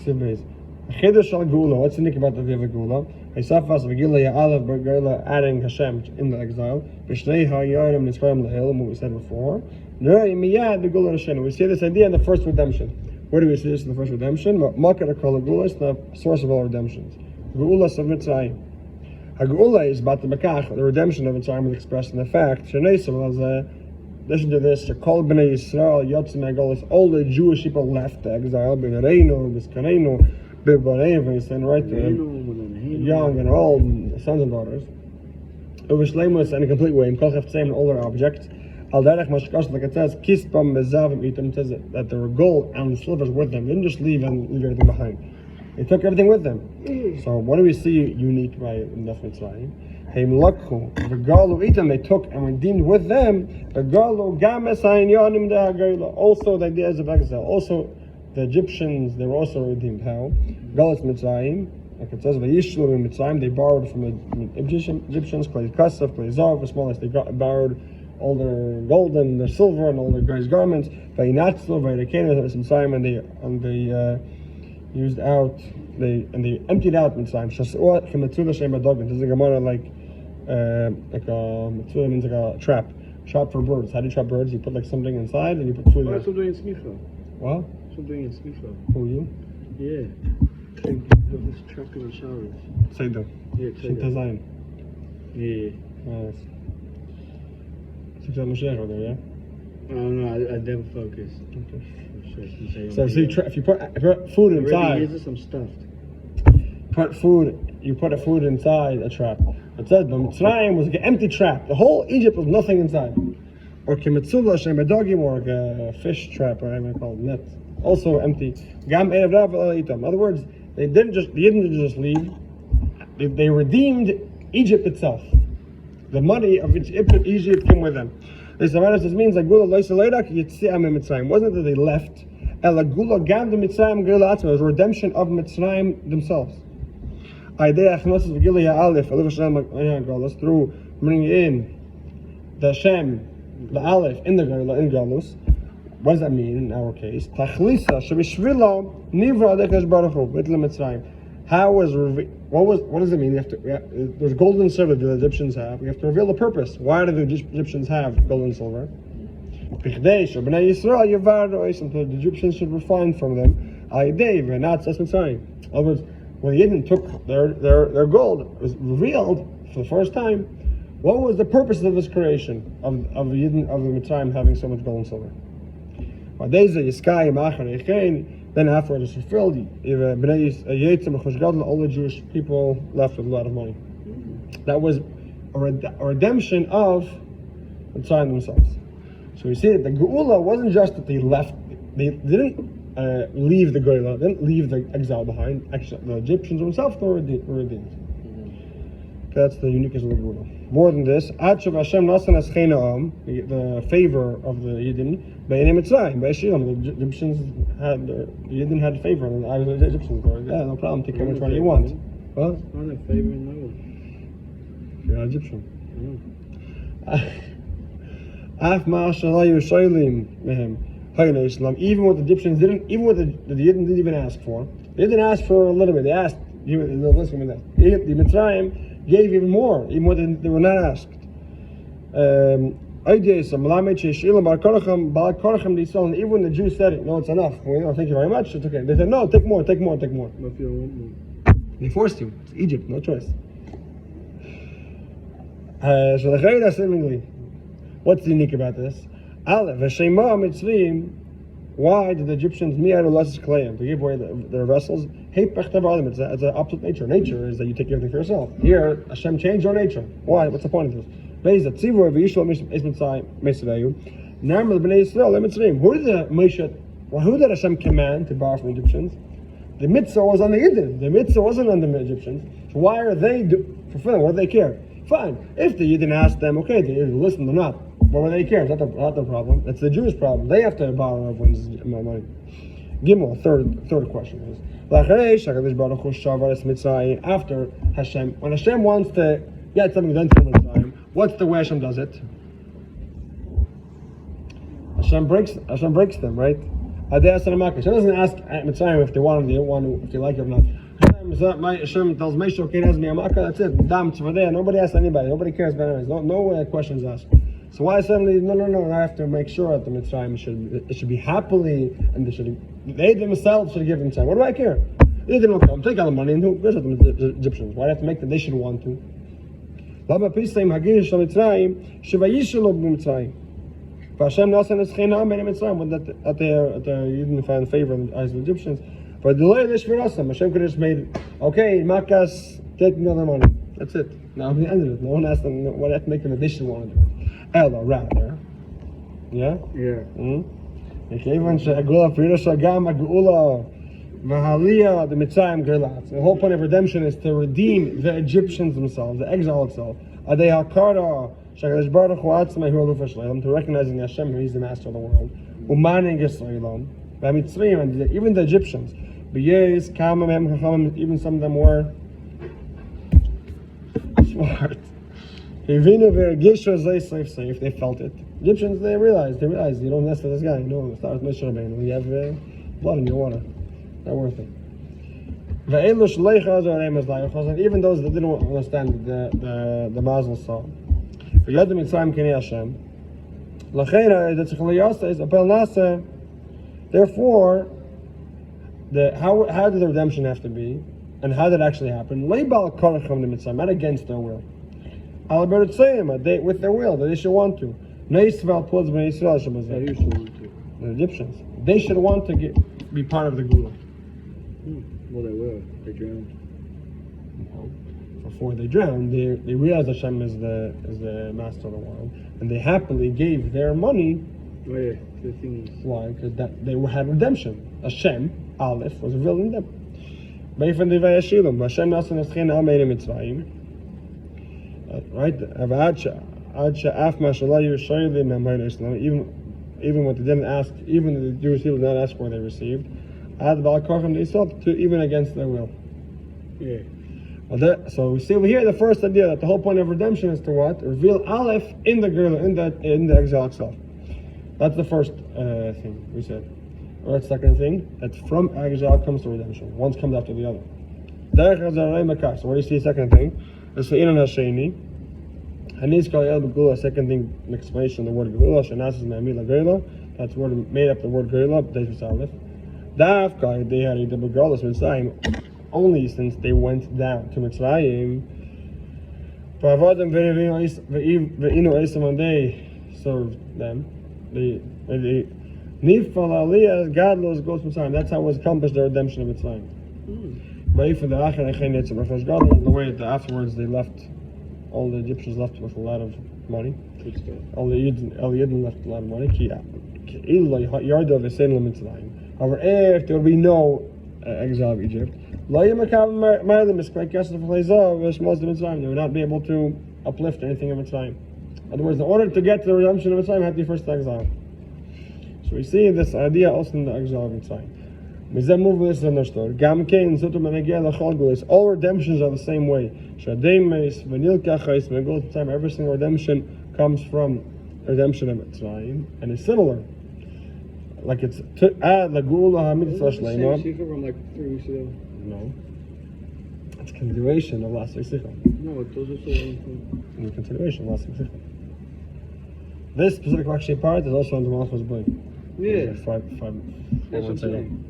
What's the nick about the Viva Gula? Haisafas Vigila Ya'alav Bergala adding Hashem in the exile. Vishnei Hayarim Nisram Lahil, what we said before. We see this idea in the first redemption. Where do we see this in the first redemption? Makar Kol Gula is the source of all redemptions. Gula of Mitzrayim. Hagula is about the Makach, the redemption of Mitzrayim is expressed in the fact. Listen to this. Kol Bnei Yisrael Yotzim Agolis. All the Jewish people left the exile. B'Nereinu, B'Skanenu, B'Bareinu, right there. Young and old, sons and daughters. It was blameless in a complete way. In Kol Chaftzim and all their objects. Al Derech Mashkash, like it says, Kispam Bezavim Itam. It says that there were gold and silvers with them. They didn't just leave everything behind. They took everything with them. So what do we see unique by Nef Mitzrayim? Heim Lakhu, the Galu Itam, they took and redeemed with them the Galu Games Hainyanim Da Hagayla. Also the ideas of exile. Also the Egyptians, they were also redeemed. How? Galas Mitzrayim, like it says, Vayishlu in Mitzrayim, they borrowed from the Egyptians, Klei Kasaf, Klei Zav, as well as they borrowed all their gold and their silver and all their guys' garments. Vayinatzlu, Vayrekenu, Mitzrayim, and they used out, they emptied out Mitzrayim. Shaseoa Kemetzula Shem Adogin. This is a Gemara like a Metzula means like a trap for birds. How do you trap birds? You put like something inside and you put food. That's what I'm doing in Smicha. What? That's what I'm doing in Smicha. Who, you? Yeah. This trapping in showers. Seidu. Yeah, Seidu. Yeah. Nice. Mashiach over there, yeah? No, I never focus. Okay. So if you put food inside, here's some stuffed. You put a food inside a trap. It says the Mitzrayim was like an empty trap. The whole Egypt was nothing inside. Or Kimetzula Shem Adogim, or a fish trap, or whatever I call it, net. Also empty. Gam Erev Rav Itam. In other words, they didn't just leave. They redeemed Egypt itself. The money of Egypt came with them. This means like Gula Loisaledak Yitziam Mitzrayim. Wasn't it that they left? Ela Gula Gam the Mitzrayim Gula Atzma. It was a redemption of Mitzrayim themselves. Idea Achnosis Vigila Aleph through bringing in the Shem, the Aleph in the Gula in Galus. What does that mean in our case? Tachlisa Shabishvila Nivra Adekash Baruch Hu Mitla Mitzrayim. What does it mean? There's gold and silver that the Egyptians have. We have to reveal the purpose. Why do the Egyptians have gold and silver? So the Egyptians should refine from them. In other words, when the Yidden took their gold, it was revealed for the first time. What was the purpose of this creation of the Yidden of the Mitzrayim having so much gold and silver? Then after it was fulfilled, all the Jewish people left with a lot of money. That was a redemption of Mitzrayim themselves. So we see that the Geula wasn't just that they left, they didn't leave the Geula, they didn't leave the exile behind. Actually, the Egyptians themselves were redeemed. That's the uniqueness of the Geula. More than this, the favor of the Yidden, the Egyptians had, the Yidden had favor in the eyes of the Egyptians. Yeah, no problem, take which one you want. What? It's not a favor, no. You're not Egyptian. Even what the Egyptians didn't, even what the Yidden didn't even ask for. They didn't ask for a little bit, they asked, the Mitzrayim gave even more than they were not asked. Even when the Jews said it, no, it's enough. Well, no, thank you very much. It's okay. They said, no, take more. What if you don't want more? They forced you. It's Egypt, no choice. So the Chayda seemingly, what's unique about this? Why did the Egyptians to give away their vessels? It's an opposite nature. Nature is that you take everything for yourself. Here, Hashem changed your nature. Why? What's the point of this? Who did Hashem command to borrow from the Egyptians? The mitzvah was on the Yidden. The mitzvah wasn't on the Egyptians. So why are they fulfilling? What do they care? Fine. If the Yidden asked them, okay, they listen or not. What do they care? It's not the problem. It's the Jewish problem. They have to borrow everyone's money. Gimel, third question is, after Hashem, when Hashem wants to get something done to Mitzrayim, what's the way Hashem does it? Hashem breaks them, right? Hashem doesn't ask at Mitzrayim if they want to, if they like it or not. Hashem tells Moshe, okay, that's me, that's it. Nobody asks anybody. Nobody cares about anything. No questions asked. So why suddenly? No. I have to make sure that the Mitzrayim should be happily, and they themselves should give Mitzrayim. What do I care? They didn't come. Take all the money and who goes at the Egyptians? Why do I have to make that they should want to? Lama Pisayim Hagir Shal Mitzrayim Shivayishalo b'Mitzrayim. Hashem Nasan is Chena Amen Mitzrayim that they didn't find favor in the eyes of the Egyptians. But the delay this for Hashem could have just made okay, Makas taking all their money. That's it. Now we ended it. No one asked them what have to make an addition want to do. Ella rather. Yeah? Yeah. Even Shagula Firasha Gama Gula Mahalia the Mitzrayim Gerlat. The whole point of redemption is to redeem the Egyptians themselves, the exile itself. Adei Hakara Shagalish Baruch Hu Atzmai Hu Alufa Shleilam, to recognizing Hashem, He's the master of the world. Umaning Yisraelam. By Mitzrayim, and even the Egyptians. B'yez, Kamam, Chachamim, even some of them were smart. If they felt it. Egyptians, they realized you don't mess with this guy. No, start with Moshe Rabbeinu. You have blood in your water. Not worth it. Even those that didn't understand the Mazel saw. Therefore, how did the redemption have to be? And how did it actually happen? Not against their will. With their will, that they should want to. The Egyptians. They should want to be part of the Gula. Well, they will. They drowned. Before they drowned, they realized Hashem is the master of the world, and they happily gave their money. Oh yeah, the things. Why? Because they had redemption. Hashem, Aleph, was revealing them. Right? Even what they didn't ask, even the Jewish people did not ask for, they received. They sought to even against their will. Yeah. So we see over here the first idea that the whole point of redemption is to what? Reveal Aleph in the girl, in the exile itself. That's the first thing we said. Or the second thing, that from exile comes to redemption. One comes after the other. So what do you see? Second thing is for Inan Hasheni. Second thing, an explanation of the word Geula. Shenas is Ma'amila Geula. That's word made up the word Geula. B'Teis Aleph. Dafka they had the Begalas Mitzrayim only since they went down to Mitzrayim. V'avadim ve'inu eisam, and they served them. They Nifal Aliyah Gadlos goes Mitzrayim. That's how it was accomplished the redemption of Mitzrayim. But for the the way that afterwards they left, all the Egyptians left with a lot of money. All the Yidden left a lot of money. However, if there will be no exile of Egypt, they would not be able to uplift anything of Mitzrayim. In other words, in order to get to the redemption of Mitzrayim, had to be first exile. So we see this idea also in the exile of Mitzrayim. This is understood. All redemptions are the same way. Every single redemption comes from redemption of Mitzrayim, and it's similar. Like it's to add the Gula HaMitzvah Shleima. From like 3 weeks ago. No. It's continuation of last week's sichoa. No, those are still in continuation of last week's sichoa. This specific actually part is also in the Malchus book. Yeah. Five That's months what ago. I'm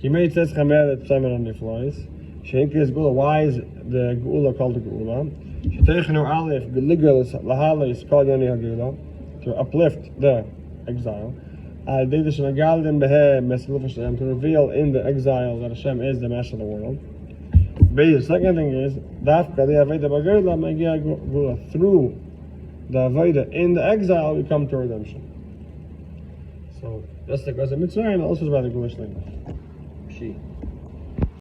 Kimei says Chamer that Psalm on the flies. Shenki is Gula. Why is the Gula called the Gula? Sheteichenu Aleph Geligal Lahala is called Yani Hagula, to uplift the exile. To reveal in the exile that Hashem is the master of the world. The second thing is through the Avodah in the exile we come to redemption. So just like as a Mitzrayim, also is by the Gula Shleima. She.